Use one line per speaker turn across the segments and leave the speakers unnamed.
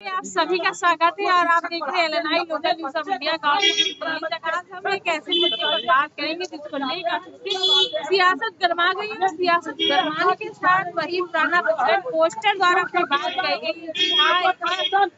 आप सभी का स्वागत है और आप देख रहे हैं LNI local news of India. गाँव आज हम एक ऐसे मुद्दे पर बात करेंगे जिसको नहीं कर सकते। सियासत गरमा गई है, सियासत गरमाने के साथ वही पुराना बजट पोस्टर द्वारा अपनी बात कही गई। हाँ,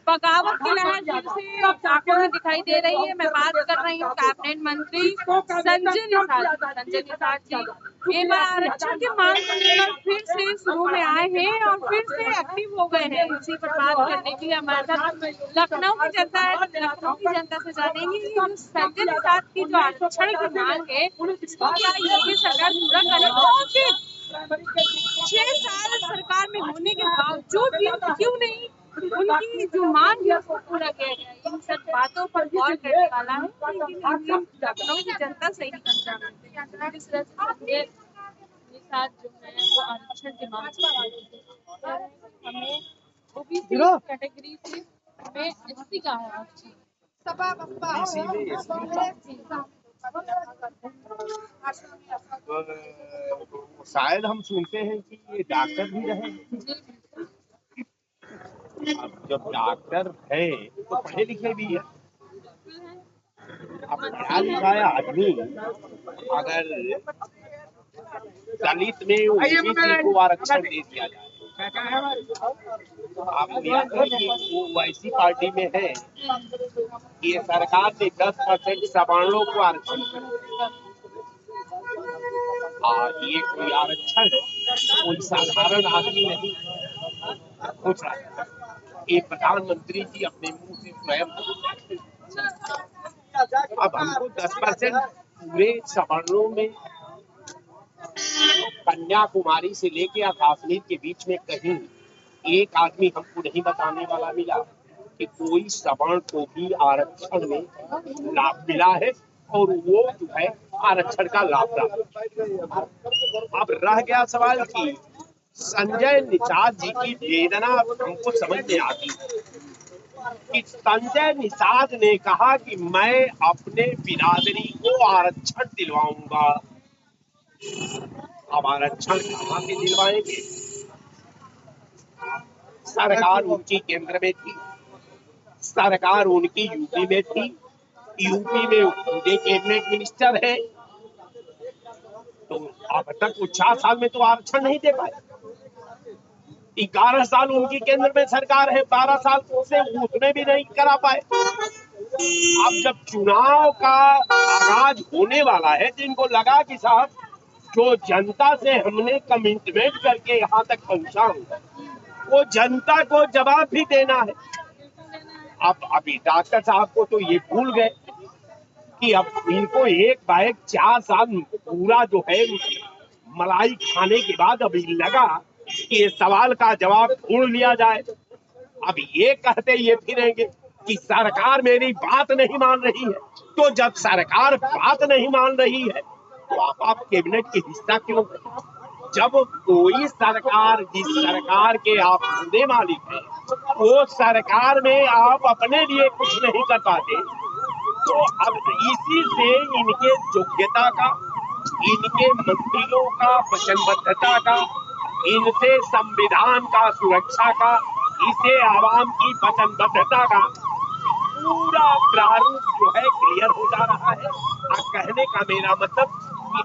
बगावत की लहर फिर से आंखों में दिखाई दे रही है। मैं बात कर रही हूँ कैबिनेट मंत्री संजय निषाद जी। एक बार आरक्षण की मांग को लेकर फिर से शुरू में आए हैं और फिर से एक्टिव हो गए हैं। इसी पर बात करने के लिए हमारे साथ लखनऊ की जनता है। लखनऊ की जनता से जानेंगे कि जो संजय निषाद की जो आरक्षण की मांग है इसको क्या योगी सरकार पूरा करेगी और फिर 6 साल सरकार में होने के बावजूद भी क्यों नहीं उनकी जो मांग है उसको पूरा किया गया। इन सब बातों पर गौर करने वाला है, लेकिन लखनऊ की जनता सही नहीं। जिस तरह से संजय निषाद जो है वो आरक्षण की मांग कर रहे हैं, हमें ओबीसी कैटेगरी से हमें एससी का है आरक्षण।
शायद हम सुनते हैं कि ये डॉक्टर भी रहे। अब जब डॉक्टर है तो पढ़े लिखे भी है। अब पढ़ा लिखा आदमी अगर दलित में ओबीसी को आरक्षण दे दिया जाए, आप वो वैसी पार्टी में है कि ये सरकार ने 10% सवर्णों को आरक्षण दिया। ये कोई आरक्षण कोई साधारण आदमी नहीं कुछ ये प्रधानमंत्री जी अपने मुंह से स्वयं। अब हमको 10% पूरे सवर्णों में कन्याकुमारी से लेके कश्मीर के बीच में कहीं एक आदमी हमको नहीं बताने वाला मिला कि कोई सवर्ण को भी आरक्षण में लाभ मिला है और वो जो है आरक्षण का लाभ रहा। अब रह गया सवाल कि संजय निषाद जी की वेदना हमको समझ में आती है कि संजय निषाद ने कहा कि मैं अपने बिरादरी को आरक्षण दिलवाऊंगा। अब आरक्षण कहाँ से दिलवाएंगे? सरकार उनकी केंद्र में थी, सरकार उनकी यूपी में थी, यूपी में उनके कैबिनेट मिनिस्टर है, तो अब तक वो 4 साल में तो आरक्षण नहीं दे पाए। 11 साल उनकी केंद्र में सरकार है, 12 साल से उसमें भी नहीं करा पाए। अब जब चुनाव का आगाज होने वाला है तो इनको लगा कि साहब जो जनता से हमने कमिटमेंट करके यहाँ तक पहुंचा हूँ वो जनता को जवाब भी देना है। अब अभी डॉक्टर साहब को तो ये भूल गए कि अब इनको एक बाइक 4 साल पूरा जो है मलाई खाने के बाद अभी लगा कि ये सवाल का जवाब ढूंढ लिया जाए। अब ये कहते ये फिरेंगे कि सरकार मेरी बात नहीं मान रही है। तो जब सरकार बात नहीं मान रही है तो आप कैबिनेट के हिस्सा क्यों हैं? जब कोई सरकार जिस सरकार के आप खुदे मालिक हैं वो सरकार में आप अपने लिए कुछ नहीं कर पाते, तो अब इसी से इनके योग्यता का, इनके मंत्रियों का वचनबद्धता का, इनसे संविधान का सुरक्षा का, इसे आवाम की वचनबद्धता का पूरा प्रारूप जो है क्लियर हो जा रहा है। कहने का मेरा मतलब कि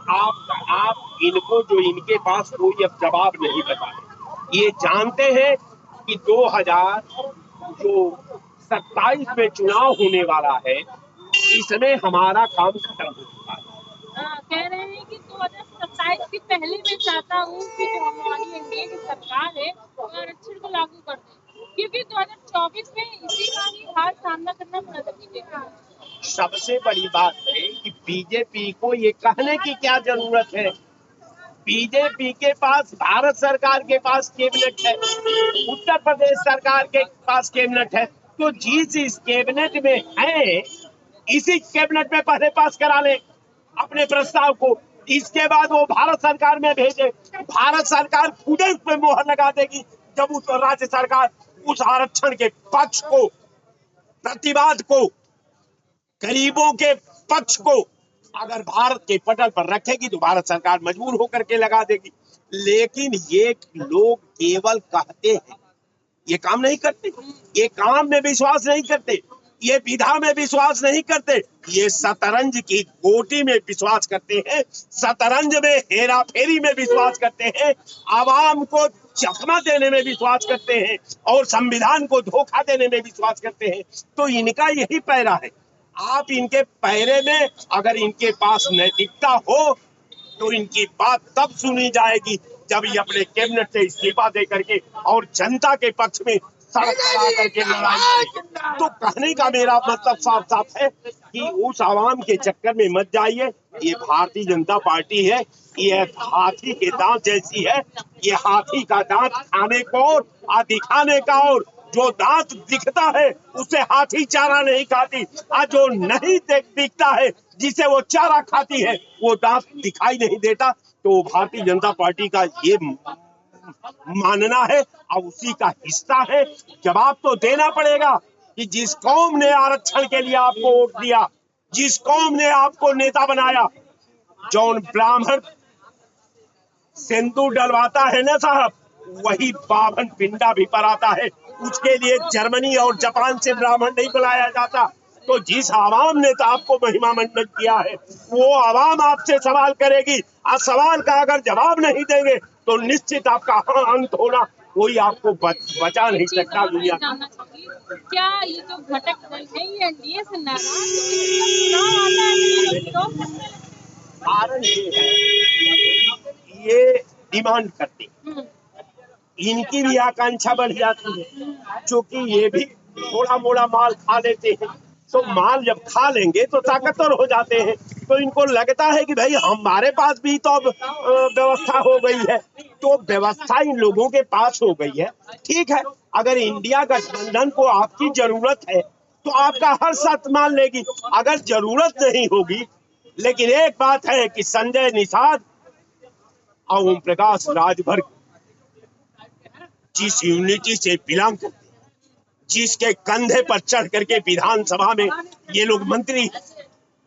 आप इनको जो इनके पास कोई अब जवाब नहीं बता, ये जानते हैं कि 2027 में चुनाव होने वाला है, इसमें हमारा काम खत्म हो चुका है।
कह रहे हैं कि 2027 के पहले मैं चाहता हूँ कि जो हमारी एनडीए की सरकार है वो आरक्षण को लागू कर दे, क्योंकि 2024 में इसी का ही हार सामना करना पड़ा था बीजेपी।
सबसे बड़ी बात है कि बीजेपी को ये कहने की क्या जरूरत है? बीजेपी के पास भारत सरकार के पास कैबिनेट है, उत्तर प्रदेश सरकार के पास कैबिनेट है, तो जिस इस कैबिनेट में है इसी कैबिनेट में पहले पास करा ले अपने प्रस्ताव को, इसके बाद वो भारत सरकार में भेजे। भारत सरकार खुद उस पर मोहर लगा देगी जब उस राज्य सरकार उस आरक्षण के पक्ष को, प्रतिवाद को, गरीबों के पक्ष को अगर भारत के पटल पर रखेगी तो भारत सरकार मजबूर होकर के लगा देगी। लेकिन ये लोग केवल कहते हैं ये काम नहीं करते, ये काम में विश्वास नहीं करते, ये विधा में विश्वास नहीं करते, ये शतरंज की गोटी में विश्वास करते हैं, शतरंज में हेरा फेरी में विश्वास करते हैं, आवाम को चकमा देने में विश्वास करते हैं और संविधान को धोखा देने में विश्वास करते हैं। तो इनका यही पैरा है। आप इनके पैरे में अगर इनके पास नैतिकता हो तो इनकी बात तब सुनी जाएगी जब ये अपने कैबिनेट से इस्तीफा दे करके और जनता के पक्ष में सड़क पर आकर के लड़ाई करें। तो कहने का मेरा मतलब साफ साफ है कि उस आवाम के चक्कर में मत जाइए। ये भारतीय जनता पार्टी है, ये हाथी के दांत जैसी है। ये हाथी का दांत खाने को और दिखाने का, और जो दांत दिखता है उससे हाथी चारा नहीं खाती, और जो नहीं दिखता है जिसे वो चारा खाती है वो दांत दिखाई नहीं देता। तो भारतीय जनता पार्टी का ये मानना है और उसी का हिस्सा है। जवाब तो देना पड़ेगा कि जिस कौम ने आरक्षण के लिए आपको वोट दिया, जिस कौम ने आपको नेता बनाया, जौन ब्राह्मण सिंदूर डलवाता है ना साहब, वही बावन पिंडा भी पर आता है। उसके लिए जर्मनी और जापान से ब्राह्मण नहीं बुलाया जाता। तो जिस आवाम ने तो आपको महिमा मंडन किया है वो आवाम आपसे सवाल करेगी, और सवाल का अगर जवाब नहीं देंगे तो निश्चित आपका अंत होना कोई आपको बचा नहीं सकता दुनिया।
क्या ये जो घटक दल है ये एनडीए से नाराज है?
कारण ये है, ये डिमांड करती, इनकी भी आकांक्षा बढ़ जाती है, क्योंकि ये भी थोड़ा मोड़ा माल खा लेते हैं। तो माल जब खा लेंगे तो ताकतवर हो जाते हैं। तो इनको लगता है कि भाई हमारे पास भी तो अब व्यवस्था हो गई है। तो व्यवस्था इन लोगों के पास हो गई है, ठीक है। अगर इंडिया गठबंधन को आपकी जरूरत है तो आपका हर शर्त मान लेगी। अगर जरूरत नहीं होगी, लेकिन एक बात है कि संजय निषाद और ओम प्रकाश राजभर जिस यूनिटी से बिलोंग करते, जिसके कंधे पर चढ़ करके विधानसभा में ये लोग मंत्री,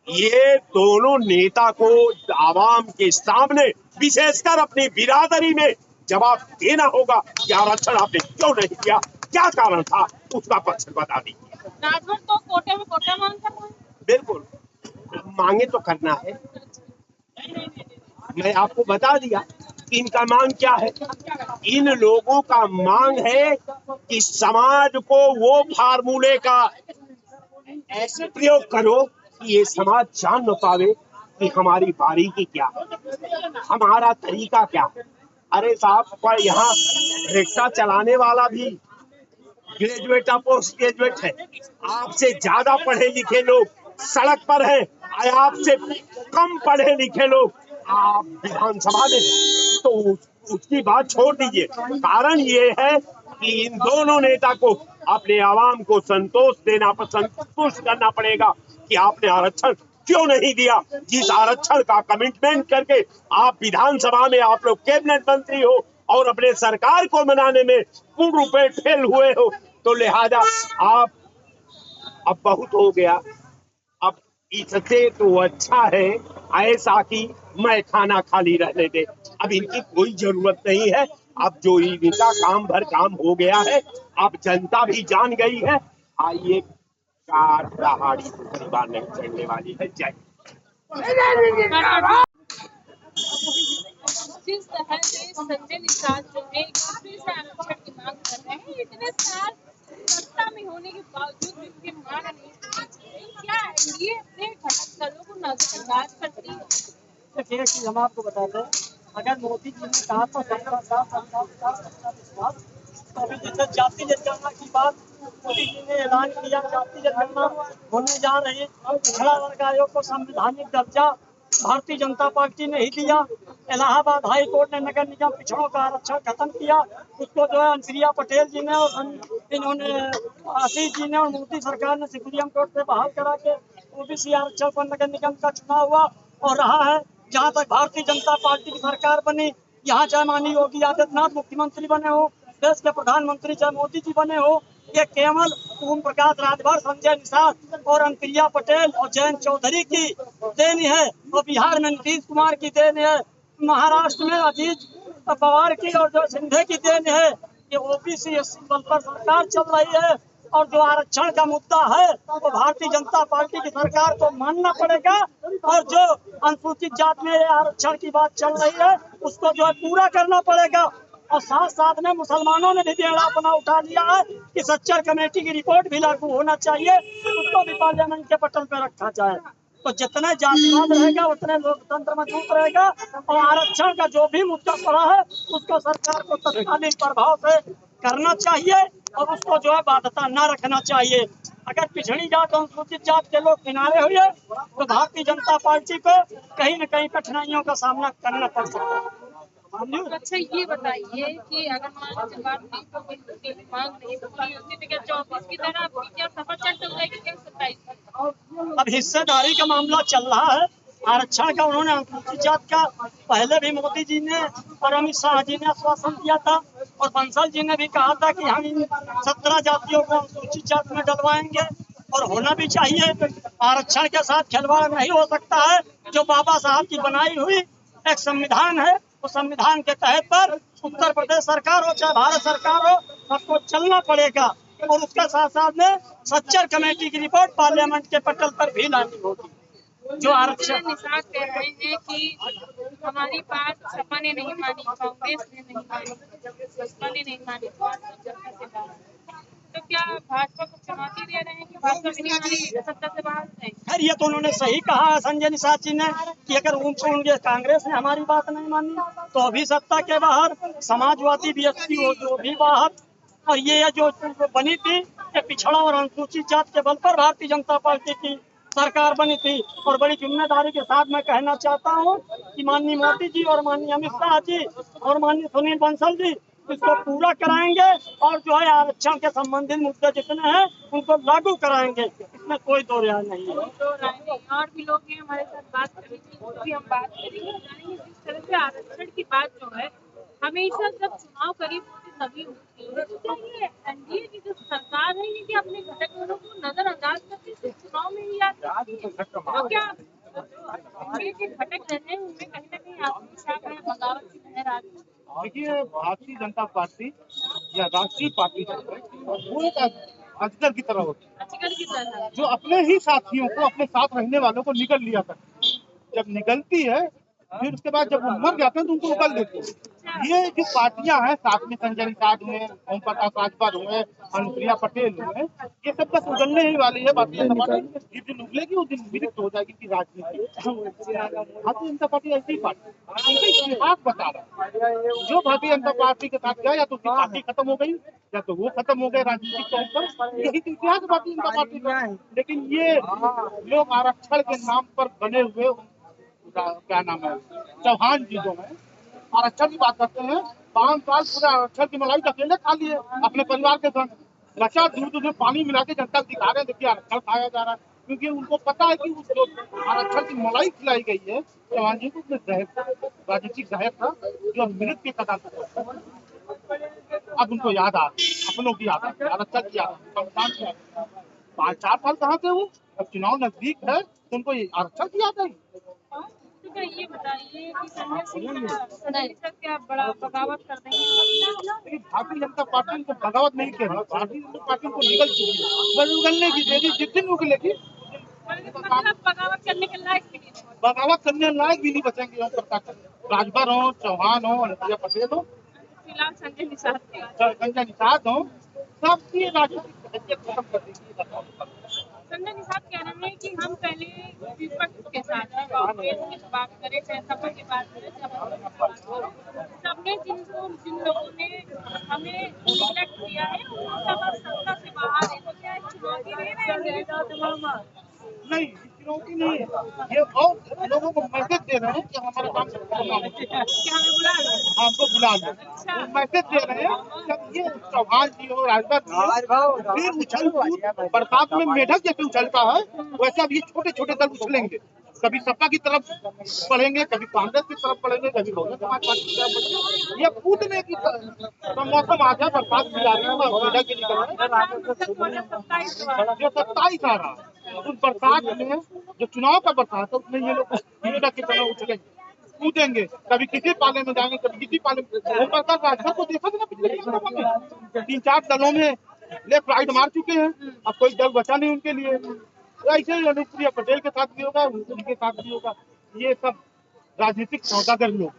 ये दोनों नेता को आवाम के सामने विशेषकर अपनी बिरादरी में जवाब देना होगा कि आरक्षण आपने क्यों नहीं दिया, क्या कारण था, उसका पक्ष बता दीजिए।
राजभर तो कोटे में कोटा मांगता है।
बिल्कुल, मांगे तो करना है। मैं आपको बता दिया कि इनका मांग क्या है। इन लोगों का मांग है कि समाज को वो फार्मूले का ऐसे प्रयोग करो कि ये समाज जान न पावे कि हमारी बारीकी क्या है, हमारा तरीका क्या है। अरे साहब, पर यहाँ रिक्शा चलाने वाला भी ग्रेजुएट या पोस्ट ग्रेजुएट है। आपसे ज्यादा पढ़े लिखे लोग सड़क पर हैं, आपसे कम पढ़े लिखे लोग आप विधानसभा में, तो उसकी बात छोड़ दीजिए। कारण ये है कि इन दोनों नेता को अपने आवाम को संतुष्ट करना पड़ेगा कि आपने आरक्षण क्यों नहीं दिया। जिस आरक्षण का कमिटमेंट करके आप विधानसभा में आप लोग कैबिनेट मंत्री हो और अपने सरकार को बनाने में पूर्ण रूप में फेल हुए हो, तो लिहाजा आप अब बहुत हो गया। अब इससे तो अच्छा है ऐसा कि मैं खाना खाली रहने दे। अब इनकी कोई जरूरत नहीं है। अब जो इनका काम भर काम हो गया है, अब जनता भी जान गई है। आइए, कार दहाड़ी दूसरी बार नहीं चढ़ने वाली है। जय
जिस तरह से संजय निषाद जो है फिर से आरक्षण की मांग कर रहे हैं, इतने साल सत्ता में होने के बावजूद भी उनकी मांग नहीं पूरी। क्या एनडीए अपने घटक दलों को नजरअंदाज करती है?
देखिए कि हम आपको बताते हैं, अगर मोदी जी ने कहा था सबका साथ सबका विकास सबका विश्वास, तो अभी जैसे जाति जनगणना की बात मोदी जी ने ऐलान किया, जाति जनगणना होने जा रही है। पिछड़ा वर्ग आयोग को संवैधानिक दर्जा भारतीय जनता पार्टी ने ही दिया। इलाहाबाद हाई कोर्ट ने नगर निगम पिछड़ों का आरक्षण खत्म किया, उसको जो है अनुप्रिया पटेल जी ने और इन्होंने आशीष जी ने और मोदी सरकार ने सुप्रीम कोर्ट से बहाल करा के ओबीसी आरक्षण पर नगर निगम का चुनाव हुआ और रहा है। जहाँ तक भारतीय जनता पार्टी की सरकार बनी, यहाँ चाहे माननीय योगी आदित्यनाथ मुख्यमंत्री बने हो, देश के प्रधानमंत्री चाहे मोदी जी बने हो, ये केवल ओम प्रकाश राजभर, संजय निषाद और अनुप्रिया पटेल और जयंत चौधरी की देन है, और बिहार में नीतीश कुमार की देन है, महाराष्ट्र में अजीत पवार की और जो सिंधे की देन है, कि ओबीसी एससी बल पर सरकार चल रही है, और जो आरक्षण का मुद्दा है वो भारतीय जनता पार्टी की सरकार को मानना पड़ेगा, और जो अनुसूचित जात में आरक्षण की बात चल रही है उसको जो है पूरा करना पड़ेगा। और साथ साथ में मुसलमानों ने भी बेड़ा अपना उठा लिया है कि सच्चर कमेटी की रिपोर्ट भी लागू होना चाहिए, उसको भी पार्लियामेंट के पटल पर रखा जाए। तो जितने जातिवाद रहेगा उतने लोकतंत्र मजबूत रहेगा, और आरक्षण का जो भी मुद्दा पड़ा है उसको सरकार को तत्कालीन प्रभाव से करना चाहिए, और उसको जो है बाध्यता न रखना चाहिए। अगर पिछड़ी जात और अनुसूचित जात के लोग किनारे हुए तो भारतीय जनता पार्टी को कहीं न कहीं कठिनाइयों का सामना करना पड़ सकता है।
अच्छा ये बताइए कि अगर मान लीजिए बात नहीं तो कोई मांग नहीं पूरी होती तो क्या 24 की तरह आपकी क्या सफर चट हो जाएगी क्या 27?
अब हिस्सेदारी का मामला चल रहा है, आरक्षण का उन्होंने अनुसूचित जात का पहले भी मोदी जी ने और अमित शाह जी ने आश्वासन दिया था, और बंसल जी ने भी कहा था कि हम इन 17 जातियों को अनुसूचित जात में डलवाएंगे, और होना भी चाहिए। आरक्षण के साथ खिलवाड़ नहीं हो सकता है। जो बाबा साहब की बनाई हुई एक संविधान है, उस संविधान के तहत पर उत्तर प्रदेश सरकार हो चाहे भारत सरकार हो, सबको चलना पड़ेगा, और उसके साथ साथ में सच्चर कमेटी की रिपोर्ट पार्लियामेंट के पटल पर भी लानी होगी। जो आरक्षण
निषाद कह रहे हैं कि हमारी बात सपा ने नहीं मानी, कांग्रेस ने नहीं मानी, बसपा ने नहीं मानी, तो क्या भाजपा को चुनौती दे रहे हैं कि भाजपा भी नहीं मानी, सत्ता से बाहर है?
खैर ये तो उन्होंने सही कहा है संजय निषाद जी ने कि अगर उनके कांग्रेस ने हमारी बात नहीं मानी तो अभी सत्ता के बाहर, समाजवादी बीएसपी हो जो भी बाहर। और ये जो बनी थी ये पिछड़ा और अनुसूचित जात के बल पर भारतीय जनता पार्टी की सरकार बनी थी, और बड़ी जिम्मेदारी के साथ मैं कहना चाहता हूँ कि माननीय मोदी जी और माननीय अमित शाह जी और माननीय सुनील बंसल जी इसको पूरा कराएंगे, और जो है आरक्षण के संबंधित मुद्दे जितने हैं उनको लागू कराएंगे, इसमें कोई दो राय नहीं है।
और भी लोग हैं हमारे साथ बात करेंगे, भी हम बात करेंगे, जानेंगे जिस तरह से आरक्षण की बात जो है हमेशा जब चुनाव करीब होते तभी होती है। तो क्या ये एनडीए की जो सरकार है ये अपने घटकों को नजरअंदाज करके सिर्फ चुनाव में ही याद रखती है? तो क्या एनडीए के घटक रहे हैं उनमें कहीं ना कहीं आत्मविश्वास है, बगावत की लहर आ रही है?
देखिए, भारतीय जनता पार्टी या राष्ट्रीय पार्टी जो है वो एक अजगर की तरह होती है,
आजकल की तरह
जो अपने ही साथियों को, अपने साथ रहने वालों को निगल लिया करती है। जब निगलती है फिर उसके बाद जब वो मर जाते हैं तो उनको उगल देते हैं। ये जो पार्टियां हैं, साथ में संजय निषाद हुए, ओम प्रकाश राजभर हुए, अनुप्रिया पटेल हुए, ये सब बस उगलने ही वाली है। भारतीय जनता पार्टी जिस दिन उगलेगी उस दिन विलुप्त हो जाएगी की राजनीति। भारतीय जनता पार्टी ऐसी पार्टी उनका इतिहास बता रहा है। जो भारतीय जनता पार्टी के साथ गया या तो उसकी पार्टी खत्म हो गई या तो वो खत्म हो गए राजनीतिक तौर पर, यही तो इतिहास भारतीय जनता पार्टी का। लेकिन ये लोग आरक्षण के नाम पर बने हुए, क्या नाम है, चौहान जी जो है आरक्षण की बात करते हैं, 5 साल पूरा आरक्षण की मलाई अकेले खा लिए अपने परिवार के संग। नशा दूध में पानी मिला के जनता को दिखा रहे हैं, देखिए आरक्षण खाया जा रहा है, क्योंकि उनको पता है कि उस जो आरक्षण की मलाई खिलाई गई है चौहान जी को, उसमें जहर, राजनीतिक जहर था जो अमृत के कदम से अब उनको याद आ, अपनों की याद आ, आरक्षण की याद, संविधान की याद। 5-4 साल कहाँ थे वो, अब चुनाव नजदीक है तो उनको आरक्षण की याद आई।
तो ये बताइए कि संजय सिंह क्या बड़ा बगावत कर देंगे?
भारतीय जनता पार्टी को बगावत नहीं कह रही, भारतीय जनता पार्टी को निकल चुकी है, बस उगलने की देरी, जिस दिन उगलेगी
मतलब बगावत करने के लायक भी नहीं,
बगावत करने लायक भी नहीं बचेंगे। ओम प्रकाश राजभर हो, चौहान हो, अनुप्रिया पटेल हो,
फिलहाल संजय निषाद
संजय निषाद हो, सबकी राजनीतिक हैसियत खत्म कर देगी।
संजय निषाद कह रहे हैं कि हम पहले विपक्ष के साथ हैं, कांग्रेस की बात करें चाहे सपा की बात करें, सबने जिन लोगों ने हमें इलेक्ट किया है वो सब सत्ता से बाहर है, तो क्या एक चुनौती दे रहे हैं?
नहीं, चुनौती नहीं है, ये और लोगों को मैसेज दे रहे हैं कि हमारा काम हमको बुला लो, मैसेज दे रहे हैं। जब ये चौहान जी हो, राजभर हो, फिर उछल कूद बरसात में मेढक जैसे उछलता है वैसे अब ये छोटे छोटे दल उछलेंगे, कभी सपा की तरफ बढ़ेंगे, कभी कांग्रेस की तरफ बढ़ेंगे, कभी बहुजन समाज पार्टी की तरफ बढ़ेंगे। ये कूदने की तो मौसम आ गया, बरसात भी आ रही है, मेढक भी निकल रहा है। जो 27 आ रहा उस बरसात में, जो चुनाव का बरसात है उसमें ये लोग मेढक की तरह उछलेंगे। कूदेंगे, कभी किसी पाले में जाएंगे, कभी किसी पाले में। ओम प्रकाश राजभर को देखा था ना पिछले 3 सालों में, 3-4 दलों में लेफ्ट राइट मार चुके हैं, अब कोई दल बचा नहीं उनके लिए। तो ऐसे ही अनुप्रिया पटेल के साथ भी होगा, उनके साथ भी होगा। ये सब राजनीतिक सौदागर लोग।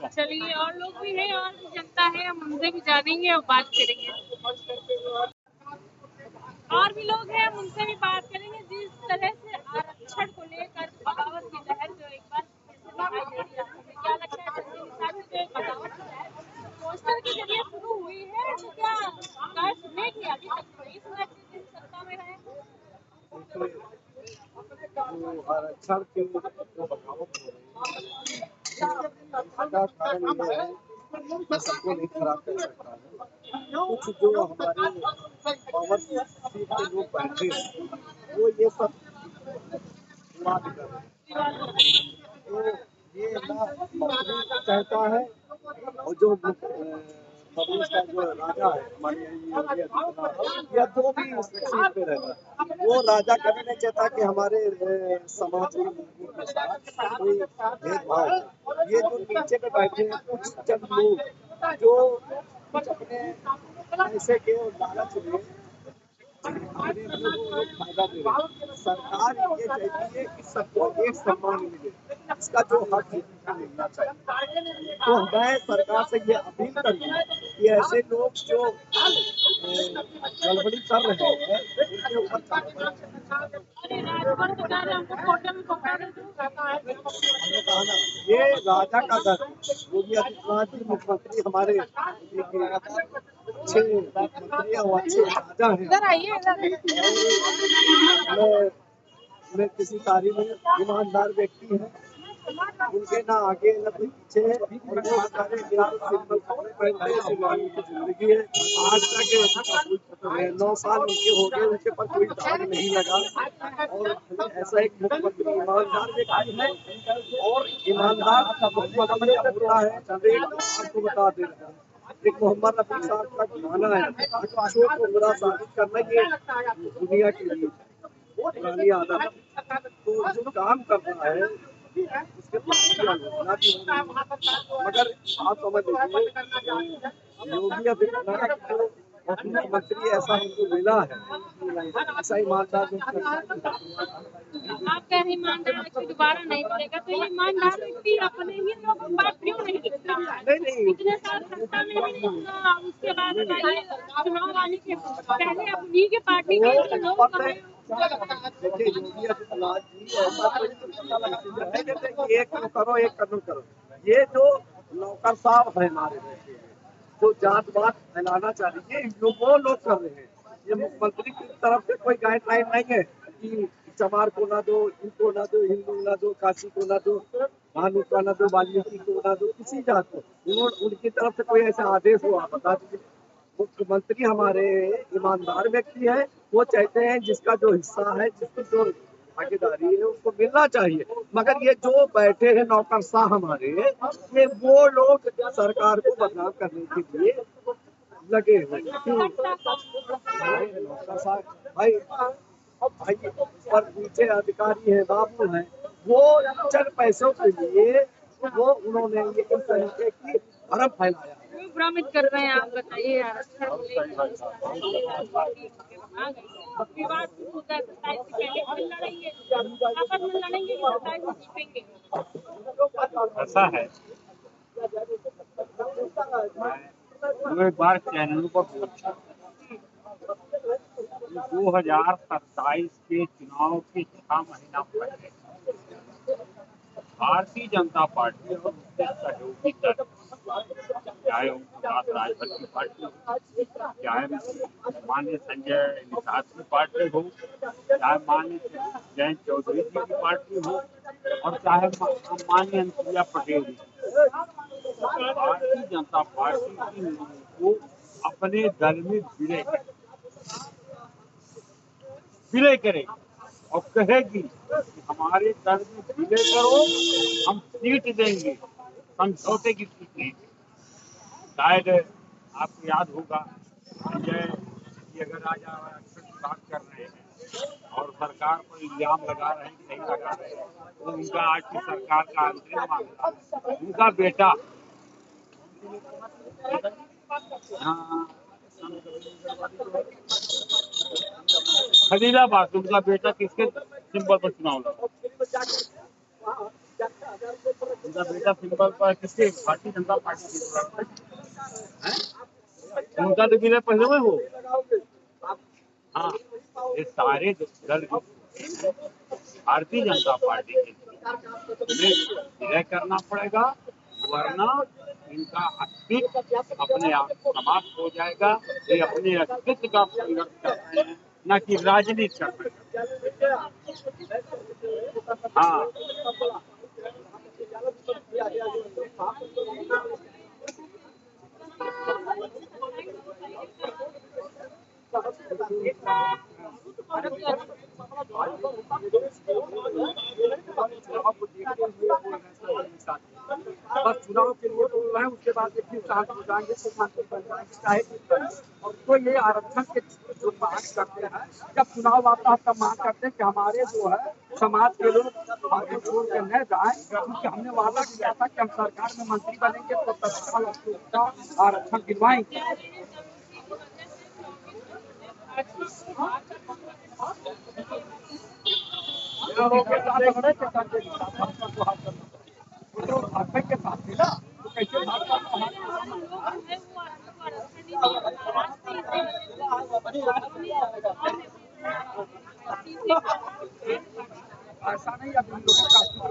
चलिए, और लोग भी हैं और भी जनता है, हम उनसे भी जानेंगे और बात करेंगे। और भी लोग हैं, हम उनसे भी बात करेंगे। जिस तरह से आरक्षण को लेकर बगावत की लहर जो एक बार फिर से दिखाई दे रही है, हमें क्या लगता है संजय निषाद की जो एक बगावत की लहर पोस्टर के जरिए शुरू हुई है, तो क्या सरकार सुनेगी? अभी तक तो नहीं सुना जिस दिन सत्ता में है।
जो आरक्षण की जो बगावत हो रही है, इसका कारण ये है, मैं सबको नहीं खराब कर सकता हूँ। कुछ जो हमारे पावर सीट के लोग बैठे हैं, वो ये सब विवाद कर रहे हैं। तो ये ना मंत्री कहता है, और जो प्रदेश का जो राजा है हमारे योगी आदित्यनाथ, या जो भी सीट पे रहता है, वो राजा कभी नहीं चाहता कि हमारे समाज के लोगों के साथ कोई भेदभाव हो। ये जो नीचे पे बैठे हैं कुछ चंद लोग जो कुछ अपने पैसे के और लालच में अपने लोग फायदा दे रहे हैं। सरकार ये चाहती है कि सबको एक सम्मान मिले, इसका जो हक है उसको मिलना चाहिए। तो मैं सरकार से ये अपील करूँगा कि ऐसे लोग जो गड़बड़ी कर रहे हैं उनके ऊपर कार्रवाई
अरे राजभर तो कह रहे हैं हमको कोटे में पकड़ा दे।
हमने कहा ना, ये राजा का दर योगी आदित्यनाथ जी मुख्यमंत्री हमारे अच्छे मुख्यमंत्री और अच्छे राजा हैं।
इधर आइए,
मैं किसी तारीफ में ईमानदार व्यक्ति है, उनके ना आगे ना कोई पीछे है, और वो हमारे सिंपल कपड़े पहनते हैं, सिंपल की जिंदगी है। आज तक 9 साल उनके हो गए, उनके पर कोई दाग नहीं लगा। और ऐसा एक मुख्यमंत्री ईमानदार व्यक्ति है, और ईमानदार मुख्यमंत्री होता है। आपको बता दे रहा हूँ, एक मोहम्मद रफी साहब का गाना है, अच्छों को बुरा साबित करना, ये दुनिया के लिए पुरानी आदत है। तो जो काम कर रहा है उसके पास आलोचना भी हो रही है, मगर आप समझ लीजिए योगी आदित्यनाथ जो मुख्यमंत्री ऐसा हमको मिला है, ऐसा ईमानदार
आप कह रहे ईमानदार व्यक्ति दोबारा नहीं मिलेगा, तो ये ईमानदार व्यक्ति अपने ही लोगों के पास क्यों नहीं दिख रहा है? इतने साल सत्ता में भी नहीं हुआ, उसके बाद बताइए चुनाव आने के पहले अब उन्हीं के पार्टी के ही लोग
देखिए योगी आदित्यनाथ जी ऐसा कोई पता लगा है, एक करो एक कदम करो। ये जो नौकर साहब है हमारे देश में, जो जात पात फैलाना चाहिए, जो वो लोग कर रहे हैं। ये मुख्यमंत्री की तरफ से कोई गाइडलाइन नहीं है कि चमार को ना दो, इनको ना दो, हिंदू ना दो, काशी को ना दो, भानु को ना दो, वाल्मीकि को ना दो, किसी जात को। उनकी तरफ से कोई ऐसा आदेश हो, आप बता दीजिए। मुख्यमंत्री हमारे ईमानदार व्यक्ति है, वो चाहते हैं जिसका जो हिस्सा है, जिसकी जो भागीदारी है उसको मिलना चाहिए। मगर ये जो बैठे हैं नौकरशाह हमारे, ये वो लोग सरकार को बदनाम करने के लिए लगे हुए हैं। नौकरशाह भाई पर नीचे अधिकारी है, बाबू है, वो चंद पैसों के लिए वो उन्होंने ये इस तरीके की भरम फैलाया।
भ्रमित कर रहे हैं, आप बताइए। आरक्षण को लेकर विवाद शुरू हो जाए 27 से पहले फिर लड़ेंगे, आपस में लड़ेंगे कि 27 में जीतेंगे?
ऐसा है, मैं एक बार चैनल पर पूछा 2027 के चुनाव के 6 महीना पहले भारतीय जनता पार्टी और उसके सहयोगी दल, चाहे ओम प्रकाश राजभर की पार्टी हो, चाहे माननीय संजय निषाद की पार्टी हो, चाहे माननीय जयंत चौधरी जी की पार्टी हो, और चाहे माननीय अनुप्रिया पटेल जी, भारतीय जनता पार्टी इन लोगों को अपने दल में विलय करेगी और कहेगी कि हमारे दल में विलय करो, हम सीट देंगे, समझौते की सीट नहीं देंगे। शायद आपको याद होगा संजय जी अगर राजा आरक्षण की बात कर रहे हैं और सरकार पर इल्जाम लगा रहे हैं कि नहीं लगा रहे हैं, वो उनका आज की सरकार का आंतरिक मामला है। उनका बेटा हाँ, खलीलाबाद, उनका बेटा किसके सिंबल पर चुनाव लड़ा? उनका बेटा सिंबल पर किसके? भारतीय जनता पार्टी के हैं? उनका तो बिना पहले में हो। हाँ, ये सारे दल भारतीय जनता पार्टी के विलय करना पड़ेगा, वरना इनका अस्तित्व अपने आप समाप्त हो जाएगा। ये अपने अस्तित्व का संघर्ष कर रहे हैं, न कि राजनीति कर रहे हैं। हाँ,
बस चुनाव के लिए बोल रहे हैं, उसके बाद देखिए शांत हो जाएंगे, मुख्यमंत्री बन जाएंगे, चाहे कुछ करें। और तो ये आरक्षण के जो मांग करते हैं, जब चुनाव आता है तब मांग करते हैं कि हमारे जो है समाज के लोग हमको छोड़ के न जाए, क्योंकि हमने वादा किया था कि हम सरकार में मंत्री बनेंगे तो तत्काल का आरक्षण दिलवाएंगे। के साथ थी ना, तो कैसे ऐसा नहीं, अब इन लोगों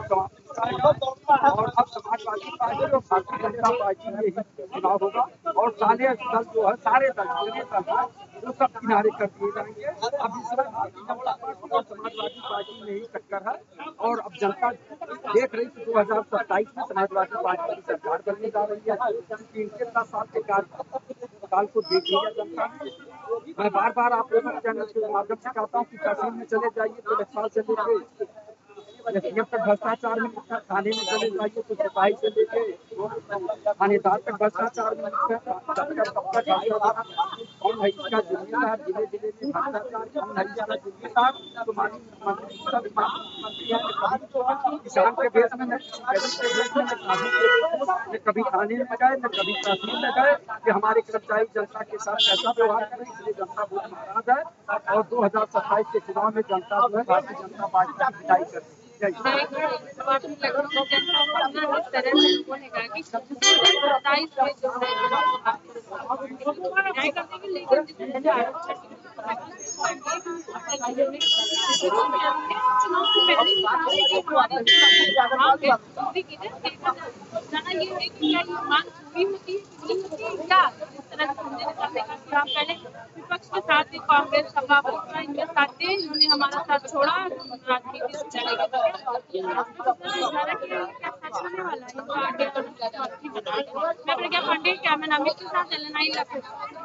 का और अब समाजवादी पार्टी और भारतीय जनता पार्टी में ही चुनाव होगा, और सारे दल जो है, सारे दल जितने दल हैं वो सब किनारे कर दिए जाएंगे। अब इस समय भारतीय जनता पार्टी और समाजवादी पार्टी में ही टक्कर है, और अब जनता देख रही कि 2027 में समाजवादी पार्टी की सरकार बनने जा रही है, क्योंकि इनके 10 साल के काल को देख लिया जनता ने। मैं बार बार आप लोगों के चैनल के माध्यम से कहता हूँ कि तहसील में चले जाइए तो लेखपाल से लेके जब तक भ्रष्टाचार में लिखा, थाने में चले जाइए तो सिपाही से लेके थानेदार तक भ्रष्टाचार में लिखा, कौन है इसका जिम्मेदार, जिले जिले में भ्रष्टाचार कौन है इसका जिम्मेदार, तो मंत्री किसान के भेष में, न गरीब के भेष में, न कभी थाने में गए, न कभी तहसील में गए कि हमारे कर्मचारी जनता के साथ कैसा व्यवहार करें। इसलिए जनता बहुत नाराज है, और 2027 के चुनाव में जनता जो है भारतीय जनता पार्टी की विदाई कर रही है।
लखनऊ जनता इस तरह से लोगों ने कहा कि 27 में जो है करने के लेकिन चुनाव से पहले ही बताया कि हमारे जाना ये है कि क्या ये मांग पूरी होती है कि नहीं होती है, क्या इस तरह से समझने चाहते हैं कि आप पहले विपक्ष के साथ थे, कांग्रेस सपा बसपा इनके साथ थे, इन्होंने हमारा साथ छोड़ा, राजनीति से चले गए। क्या सच होने वाला है? मैं प्रज्ञा पांडे, कैमरा मैन अमित के साथ LNI लखनऊ।